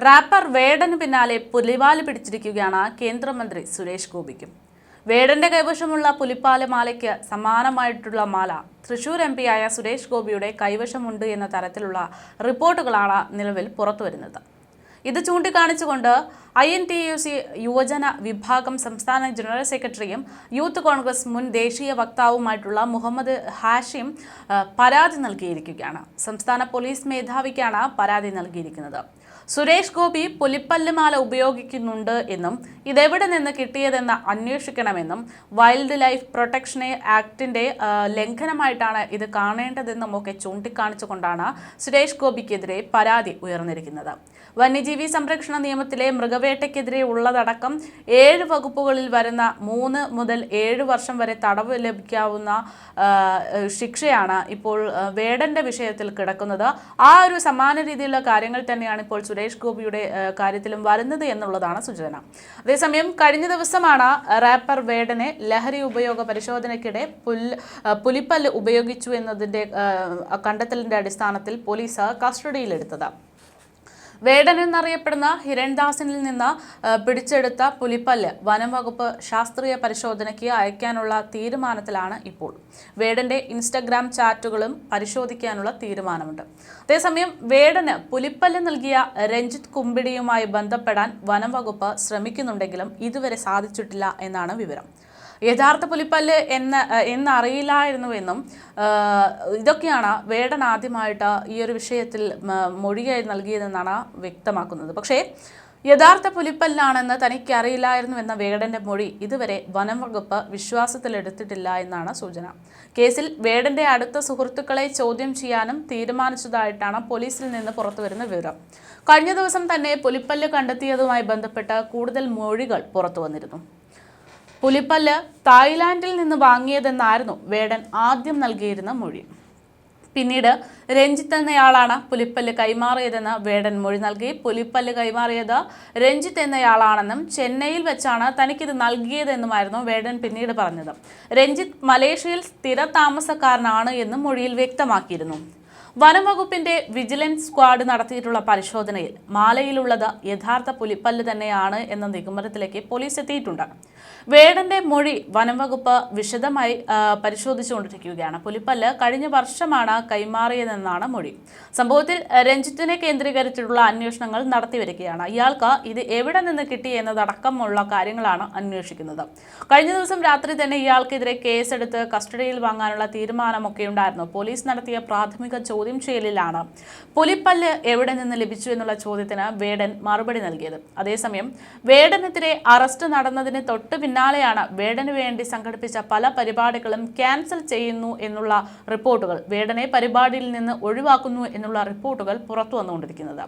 Wrapper വേടന് പിന്നാലെ പുലിവാല് പിടിച്ചിരിക്കുകയാണ് കേന്ദ്രമന്ത്രി സുരേഷ് ഗോപിക്കും. വേടന്റെ കൈവശമുള്ള പുലിപ്പാല് മാലയ്ക്ക് സമാനമായിട്ടുള്ള മാല തൃശൂർ എം പിയായ സുരേഷ് ഗോപിയുടെ കൈവശമുണ്ട് എന്ന തരത്തിലുള്ള റിപ്പോർട്ടുകളാണ് നിലവിൽ പുറത്തുവരുന്നത്. ഇത് ചൂണ്ടിക്കാണിച്ചുകൊണ്ട് INTUC യുവജന വിഭാഗം സംസ്ഥാന ജനറൽ സെക്രട്ടറിയും യൂത്ത് കോൺഗ്രസ് മുൻ ദേശീയ വക്താവുമായിട്ടുള്ള മുഹമ്മദ് ഹാഷിം പരാതി നൽകിയിരിക്കുകയാണ്. സംസ്ഥാന പോലീസ് മേധാവിക്കാണ് പരാതി നൽകിയിരിക്കുന്നത്. സുരേഷ് ഗോപി പുലിപ്പല്ലുമാല ഉപയോഗിക്കുന്നുണ്ട് എന്നും ഇതെവിടെ നിന്ന് കിട്ടിയതെന്ന് അന്വേഷിക്കണമെന്നും വൈൽഡ് ലൈഫ് പ്രൊട്ടക്ഷൻ ആക്ടിന്റെ ലംഘനമായിട്ടാണ് ഇത് കാണേണ്ടതെന്നും ഒക്കെ ചൂണ്ടിക്കാണിച്ചുകൊണ്ടാണ് സുരേഷ് ഗോപിക്കെതിരെ പരാതി ഉയർന്നിരിക്കുന്നത്. വന്യജീവി സംരക്ഷണ നിയമത്തിലെ മൃഗവേട്ടയ്ക്കെതിരെ ഉള്ളതടക്കം 7 വകുപ്പുകളിൽ വരുന്ന 3 മുതൽ 7 വർഷം വരെ തടവ് ലഭിക്കാവുന്ന ശിക്ഷയാണ് ഇപ്പോൾ വേടന്റെ വിഷയത്തിൽ കിടക്കുന്നത്. ആ ഒരു സമാന രീതിയിലുള്ള കാര്യങ്ങൾ തന്നെയാണ് ഇപ്പോൾ സുരേഷ് ഗോപിയുടെ കാര്യത്തിലും വരുന്നത് എന്നുള്ളതാണ് സൂചന. അതേസമയം കഴിഞ്ഞ ദിവസമാണ് റാപ്പർ വേടനെ ലഹരി ഉപയോഗ പരിശോധനയ്ക്കിടെ പുലിപ്പല്ല് ഉപയോഗിച്ചു എന്നതിന്റെ കണ്ടെത്തലിന്റെ അടിസ്ഥാനത്തിൽ പോലീസ് കസ്റ്റഡിയിലെടുത്തത്. വേടൻ എന്നറിയപ്പെടുന്ന ഹിരൺദാസിനിൽ നിന്ന് പിടിച്ചെടുത്ത പുലിപ്പല്ല് വനം വകുപ്പ് ശാസ്ത്രീയ പരിശോധനയ്ക്ക് അയക്കാനുള്ള തീരുമാനത്തിലാണ് ഇപ്പോൾ. വേടന്റെ ഇൻസ്റ്റഗ്രാം ചാറ്റുകളും പരിശോധിക്കാനുള്ള തീരുമാനമുണ്ട്. അതേസമയം വേടന് പുലിപ്പല്ല് നൽകിയ രഞ്ജിത്ത് കുമ്പിടിയുമായി ബന്ധപ്പെടാൻ വനം വകുപ്പ് ശ്രമിക്കുന്നുണ്ടെങ്കിലും ഇതുവരെ സാധിച്ചിട്ടില്ല എന്നാണ് വിവരം. യഥാർത്ഥ പുലിപ്പല്ല് എന്നറിയില്ലായിരുന്നുവെന്നും ഇതൊക്കെയാണ് വേടൻ ആദ്യമായിട്ട് ഈ ഒരു വിഷയത്തിൽ മൊഴിയായി നൽകിയതെന്നാണ് വ്യക്തമാക്കുന്നത്. പക്ഷേ യഥാർത്ഥ പുലിപ്പല്ലാണെന്ന് തനിക്ക് അറിയില്ലായിരുന്നു എന്ന വേടന്റെ മൊഴി ഇതുവരെ വനം വകുപ്പ് വിശ്വാസത്തിലെടുത്തിട്ടില്ല എന്നാണ് സൂചന. കേസിൽ വേടന്റെ അടുത്ത സുഹൃത്തുക്കളെ ചോദ്യം ചെയ്യാനും തീരുമാനിച്ചതായിട്ടാണ് പോലീസിൽ നിന്ന് പുറത്തുവരുന്ന വിവരം. കഴിഞ്ഞ ദിവസം തന്നെ പുലിപ്പല്ല് കണ്ടെത്തിയതുമായി ബന്ധപ്പെട്ട് കൂടുതൽ മൊഴികൾ പുറത്തു വന്നിരുന്നു. പുലിപ്പല്ല് തായ്ലാന്റിൽ നിന്ന് വാങ്ങിയതെന്നായിരുന്നു വേടൻ ആദ്യം നൽകിയിരുന്ന മൊഴി. പിന്നീട് രഞ്ജിത്ത് എന്നയാളാണ് പുലിപ്പല്ല് കൈമാറിയതെന്ന് വേടൻ മൊഴി നൽകി. പുലിപ്പല്ല് കൈമാറിയത് രഞ്ജിത്ത് എന്നയാളാണെന്നും ചെന്നൈയിൽ വെച്ചാണ് തനിക്കിത് നൽകിയതെന്നുമായിരുന്നു വേടൻ പിന്നീട് പറഞ്ഞത്. രഞ്ജിത്ത് മലേഷ്യയിൽ സ്ഥിര താമസക്കാരനാണ് എന്നും മൊഴിയിൽ വ്യക്തമാക്കിയിരുന്നു. വനംവകുപ്പിന്റെ വിജിലൻസ് സ്ക്വാഡ് നടത്തിയിട്ടുള്ള പരിശോധനയിൽ മാലയിലുള്ളത് യഥാർത്ഥ പുലിപ്പല്ല് തന്നെയാണ് എന്ന നിഗമനത്തിലേക്ക് പോലീസ് എത്തിയിട്ടുണ്ട്. വേടന്റെ മൊഴി വനംവകുപ്പ് വിശദമായി പരിശോധിച്ചുകൊണ്ടിരിക്കുകയാണ്. പുലിപ്പല്ല് കഴിഞ്ഞ വർഷമാണ് കൈമാറിയതെന്നാണ് മൊഴി. സംഭവത്തിൽ രഞ്ജിത്തിനെ കേന്ദ്രീകരിച്ചിട്ടുള്ള അന്വേഷണങ്ങൾ നടത്തിവരികയാണ്. ഇയാൾക്ക് ഇത് എവിടെ നിന്ന് കിട്ടി എന്നതടക്കമുള്ള കാര്യങ്ങളാണ് അന്വേഷിക്കുന്നത്. കഴിഞ്ഞ ദിവസം രാത്രി തന്നെ ഇയാൾക്കെതിരെ കേസെടുത്ത് കസ്റ്റഡിയിൽ വാങ്ങാനുള്ള തീരുമാനമൊക്കെ ഉണ്ടായിരുന്നു. പോലീസ് നടത്തിയ പ്രാഥമിക ചോദ്യം ചെയ്യലിലാണ് പുലിപ്പല്ല് എവിടെ നിന്ന് ലഭിച്ചു എന്നുള്ള ചോദ്യത്തിന് വേടൻ മറുപടി നൽകിയത്. അതേസമയം വേടനെതിരെ അറസ്റ്റ് നടന്നതിന് തൊട്ട് പിന്നാലെയാണ് വേടന് വേണ്ടി സംഘടിപ്പിച്ച പല പരിപാടികളും ക്യാൻസൽ ചെയ്യുന്നു എന്നുള്ള റിപ്പോർട്ടുകൾ, വേടനെ പരിപാടിയിൽ നിന്ന് ഒഴിവാക്കുന്നു എന്നുള്ള റിപ്പോർട്ടുകൾ പുറത്തു വന്നുകൊണ്ടിരിക്കുന്നത്.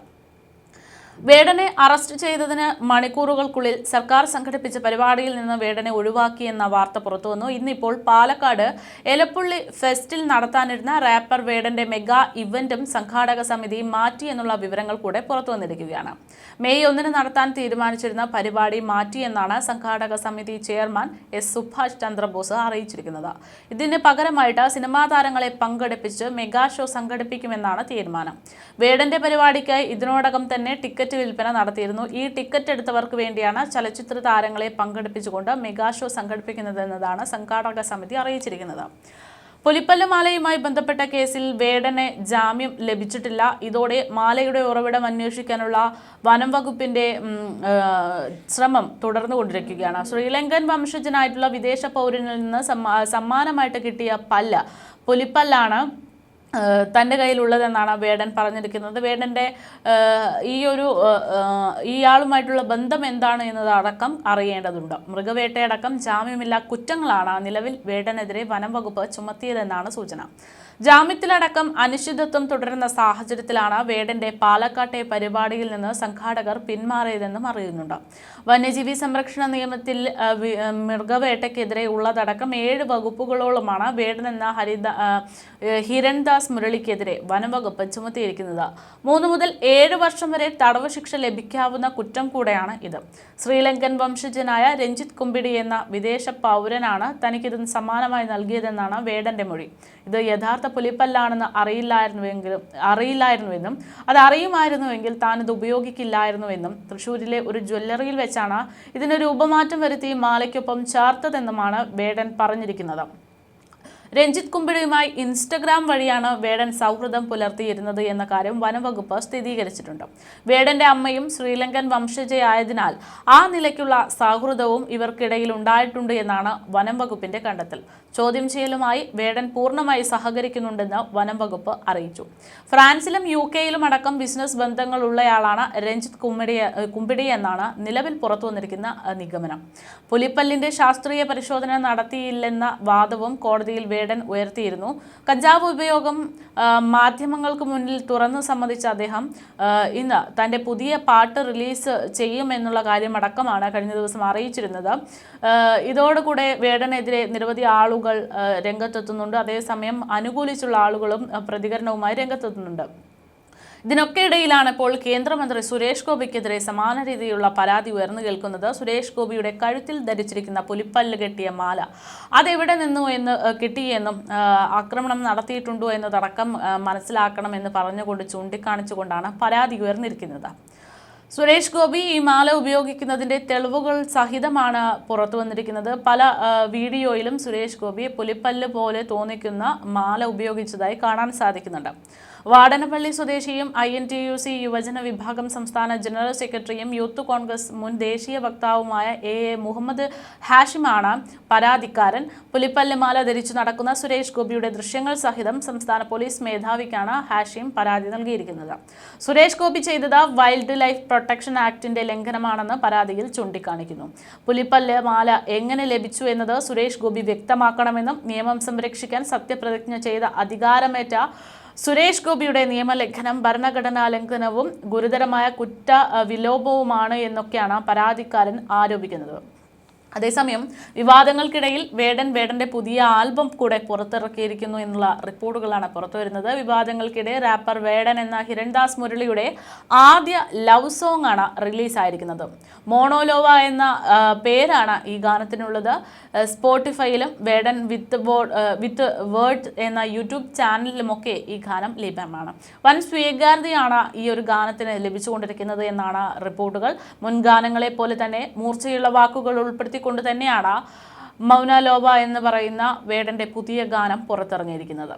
വേടനെ അറസ്റ്റ് ചെയ്തതിന് മണിക്കൂറുകൾക്കുള്ളിൽ സർക്കാർ സംഘടിപ്പിച്ച പരിപാടിയിൽ നിന്ന് വേടനെ ഒഴിവാക്കിയെന്ന വാർത്ത പുറത്തുവന്നു. ഇന്നിപ്പോൾ പാലക്കാട് എലപ്പുള്ളി ഫെസ്റ്റിൽ നടത്താനിരുന്ന റാപ്പർ വേടന്റെ മെഗാ ഇവന്റും സംഘാടക സമിതി മാറ്റി എന്നുള്ള വിവരങ്ങൾ കൂടെ പുറത്തു വന്നിരിക്കുകയാണ്. മെയ് 1 നടത്താൻ തീരുമാനിച്ചിരുന്ന പരിപാടി മാറ്റിയെന്നാണ് സംഘാടക സമിതി ചെയർമാൻ സുഭാഷ് ചന്ദ്രബോസ് അറിയിച്ചിരിക്കുന്നത്. ഇതിന് പകരമായിട്ട് സിനിമാ താരങ്ങളെ പങ്കെടുപ്പിച്ച് മെഗാ ഷോ സംഘടിപ്പിക്കുമെന്നാണ് തീരുമാനം. വേടന്റെ പരിപാടിക്കായി ഇതിനോടകം തന്നെ ടിക്കറ്റ് വിൽപ്പന നടത്തിയിരുന്നു. ഈ ടിക്കറ്റ് എടുത്തവർക്ക് വേണ്ടിയാണ് ചലച്ചിത്ര താരങ്ങളെ പങ്കെടുപ്പിച്ചുകൊണ്ട് മെഗാ ഷോ സംഘടിപ്പിക്കുന്നതെന്നതാണ് സംഘാടക സമിതി അറിയിച്ചിരിക്കുന്നത്. പുലിപ്പല്ല് മാലയുമായി ബന്ധപ്പെട്ട കേസിൽ വേടന് ജാമ്യം ലഭിച്ചിട്ടില്ല. ഇതോടെ മാലയുടെ ഉറവിടം അന്വേഷിക്കാനുള്ള വനം വകുപ്പിന്റെ ശ്രമം തുടർന്നുകൊണ്ടിരിക്കുകയാണ്. ശ്രീലങ്കൻ വംശജനായിട്ടുള്ള വിദേശ പൗരനിൽ നിന്ന് സമ്മാനമായിട്ട് കിട്ടിയ പുലിപ്പല്ലാണ് തൻ്റെ കയ്യിലുള്ളതെന്നാണ് വേടൻ പറഞ്ഞിരിക്കുന്നത്. വേടൻ്റെ ഇയാളുമായിട്ടുള്ള ബന്ധം എന്താണ് എന്നതടക്കം അറിയേണ്ടതുണ്ട്. മൃഗവേട്ടയടക്കം ജാമ്യമില്ലാ കുറ്റങ്ങളാണ് നിലവിൽ വേടനെതിരെ വനം വകുപ്പ് ചുമത്തിയതെന്നാണ് സൂചന. ജാമ്യത്തിലടക്കം അനിശ്ചിതത്വം തുടരുന്ന സാഹചര്യത്തിലാണ് വേടന്റെ പാലക്കാട്ടെ പരിപാടിയിൽ നിന്ന് സംഘാടകർ പിന്മാറിയതെന്നും അറിയുന്നുണ്ട്. വന്യജീവി സംരക്ഷണ നിയമത്തിൽ മൃഗവേട്ടയ്ക്കെതിരെ ഉള്ളതടക്കം 7 വകുപ്പുകളോളമാണ് വേടൻ എന്ന ഹിരൺദാസ് മുരളിക്കെതിരെ വനംവകുപ്പ് ചുമത്തിയിരിക്കുന്നത്. 3 മുതൽ 7 വർഷം വരെ തടവ് ശിക്ഷ ലഭിക്കാവുന്ന കുറ്റം കൂടെയാണ് ഇത്. ശ്രീലങ്കൻ വംശജനായ രഞ്ജിത്ത് കുമ്പിടി എന്ന വിദേശ പൗരനാണ് തനിക്കിത് സമ്മാനമായി നൽകിയതെന്നാണ് വേടന്റെ മൊഴി. ഇത് യഥാർത്ഥ പുലിപ്പല്ലാണെന്ന് അറിയില്ലായിരുന്നുവെന്നും അത് അറിയുമായിരുന്നുവെങ്കിൽ താൻ ഇത് ഉപയോഗിക്കില്ലായിരുന്നുവെന്നും തൃശൂരിലെ ഒരു ജ്വല്ലറിയിൽ വെച്ചാണ് ഇതിനൊരു ഉപമാറ്റം വരുത്തി മാലയ്ക്കൊപ്പം ചേർത്തതെന്നുമാണ് വേടൻ പറഞ്ഞിരിക്കുന്നത്. രഞ്ജിത്ത് കുമ്പിടിയുമായി ഇൻസ്റ്റഗ്രാം വഴിയാണ് വേടൻ സൗഹൃദം പുലർത്തിയിരുന്നത് എന്ന കാര്യം വനംവകുപ്പ് സ്ഥിരീകരിച്ചിട്ടുണ്ട്. വേടന്റെ അമ്മയും ശ്രീലങ്കൻ വംശജയായതിനാൽ ആ നിലയ്ക്കുള്ള സൗഹൃദവും ഇവർക്കിടയിൽ ഉണ്ടായിട്ടുണ്ട് എന്നാണ് വനംവകുപ്പിന്റെ കണ്ടെത്തൽ. ചോദ്യം ചെയ്യലുമായി വേടൻ പൂർണ്ണമായി സഹകരിക്കുന്നുണ്ടെന്ന് വനംവകുപ്പ് അറിയിച്ചു. ഫ്രാൻസിലും UK-യിലും അടക്കം ബിസിനസ് ബന്ധങ്ങളുള്ളയാളാണ് രഞ്ജിത്ത് കുമ്പിടി എന്നാണ് നിലവിൽ പുറത്തുവന്നിരിക്കുന്ന നിഗമനം. പുലിപ്പല്ലിന്റെ ശാസ്ത്രീയ പരിശോധന നടത്തിയില്ലെന്ന വാദവും കോടതിയിൽ വേടൻ ഉയർത്തിയിരുന്നു. കഞ്ചാവ് ഉപയോഗം മാധ്യമങ്ങൾക്ക് മുന്നിൽ തുറന്നു സമ്മതിച്ച അദ്ദേഹം ഇന്ന് തന്റെ പുതിയ പാട്ട് റിലീസ് ചെയ്യുമെന്നുള്ള കാര്യമടക്കമാണ് കഴിഞ്ഞ ദിവസം അറിയിച്ചിരുന്നത്. ഇതോടുകൂടെ വേടനെതിരെ നിരവധി ആളുകൾ രംഗത്തെത്തുന്നുണ്ട്. അതേസമയം അനുകൂലിച്ചുള്ള ആളുകളും പ്രതികരണവുമായി രംഗത്തെത്തുന്നുണ്ട്. ഇതിനൊക്കെ ഇടയിലാണ് ഇപ്പോൾ കേന്ദ്രമന്ത്രി സുരേഷ് ഗോപിക്കെതിരെ സമാന രീതിയിലുള്ള പരാതി ഉയർന്നു കേൾക്കുന്നത്. സുരേഷ് ഗോപിയുടെ കഴുത്തിൽ ധരിച്ചിരിക്കുന്ന പുലിപ്പല്ല് കെട്ടിയ മാല അതെവിടെ നിന്നു എന്ന് കിട്ടിയെന്നും ആക്രമണം നടത്തിയിട്ടുണ്ടോ എന്നതടക്കം മനസ്സിലാക്കണമെന്ന് പറഞ്ഞുകൊണ്ട് ചൂണ്ടിക്കാണിച്ചുകൊണ്ടാണ് പരാതി ഉയർന്നിരിക്കുന്നത്. സുരേഷ് ഗോപി ഈ മാല ഉപയോഗിക്കുന്നതിൻ്റെ തെളിവുകൾ സഹിതമാണ് പുറത്തു വന്നിരിക്കുന്നത്. പല വീഡിയോയിലും സുരേഷ് ഗോപി പുലിപ്പല്ല് പോലെ തോന്നിക്കുന്ന മാല ഉപയോഗിച്ചതായി കാണാൻ സാധിക്കുന്നുണ്ട്. വാടനപ്പള്ളി സ്വദേശിയും INTUC യുവജന വിഭാഗം സംസ്ഥാന ജനറൽ സെക്രട്ടറിയും യൂത്ത് കോൺഗ്രസ് മുൻ ദേശീയ വക്താവുമായ AA മുഹമ്മദ് ഹാഷിമാണ് പരാതിക്കാരൻ. പുലിപ്പല്ല് മാല ധരിച്ചു നടക്കുന്ന സുരേഷ് ഗോപിയുടെ ദൃശ്യങ്ങൾ സഹിതം സംസ്ഥാന പോലീസ് മേധാവിക്കാണ് ഹാഷിം പരാതി നൽകിയിരിക്കുന്നത്. സുരേഷ് ഗോപി ചെയ്തത് വൈൽഡ് ലൈഫ് പ്രൊട്ടക്ഷൻ ആക്ടിന്റെ ലംഘനമാണെന്ന് പരാതിയിൽ ചൂണ്ടിക്കാണിക്കുന്നു. പുലിപ്പല്ല് മാല എങ്ങനെ ലഭിച്ചു എന്നത് സുരേഷ് ഗോപി വ്യക്തമാക്കണമെന്നും നിയമം സംരക്ഷിക്കാൻ സത്യപ്രതിജ്ഞ ചെയ്ത അധികാരമേറ്റ സുരേഷ് ഗോപിയുടെ നിയമലംഘനം ഭരണഘടനാ ലംഘനവും ഗുരുതരമായ കുറ്റവിലോപവുമാണ് എന്നൊക്കെയാണ് പരാതിക്കാരൻ ആരോപിക്കുന്നത്. അതേസമയം വിവാദങ്ങൾക്കിടയിൽ വേടന്റെ പുതിയ ആൽബം കൂടെ പുറത്തിറക്കിയിരിക്കുന്നു എന്നുള്ള റിപ്പോർട്ടുകളാണ് പുറത്തുവരുന്നത്. വിവാദങ്ങൾക്കിടെ റാപ്പർ വേടൻ എന്ന ഹിരൺദാസ് മുരളിയുടെ ആദ്യ ലവ് സോങ് ആണ് റിലീസായിരിക്കുന്നത്. മോണോലോവ എന്ന പേരാണ് ഈ ഗാനത്തിനുള്ളത്. സ്പോട്ടിഫൈയിലും വേടൻ വിത്ത് വേർഡ് എന്ന യൂട്യൂബ് ചാനലിലുമൊക്കെ ഈ ഗാനം ലഭ്യമാണ്. വൻ സ്വീകാര്യതയാണ് ഈ ഒരു ഗാനത്തിന് ലഭിച്ചുകൊണ്ടിരിക്കുന്നത് എന്നാണ് റിപ്പോർട്ടുകൾ. മുൻ ഗാനങ്ങളെ പോലെ തന്നെ മൂർച്ചയുള്ള വാക്കുകൾ ഉൾപ്പെടുത്തി കൊണ്ട് തന്നെയാണ് മൗന ലോബ എന്ന് പറയുന്ന വേടന്റെ പുതിയ ഗാനം പുറത്തിറങ്ങിയിരിക്കുന്നത്.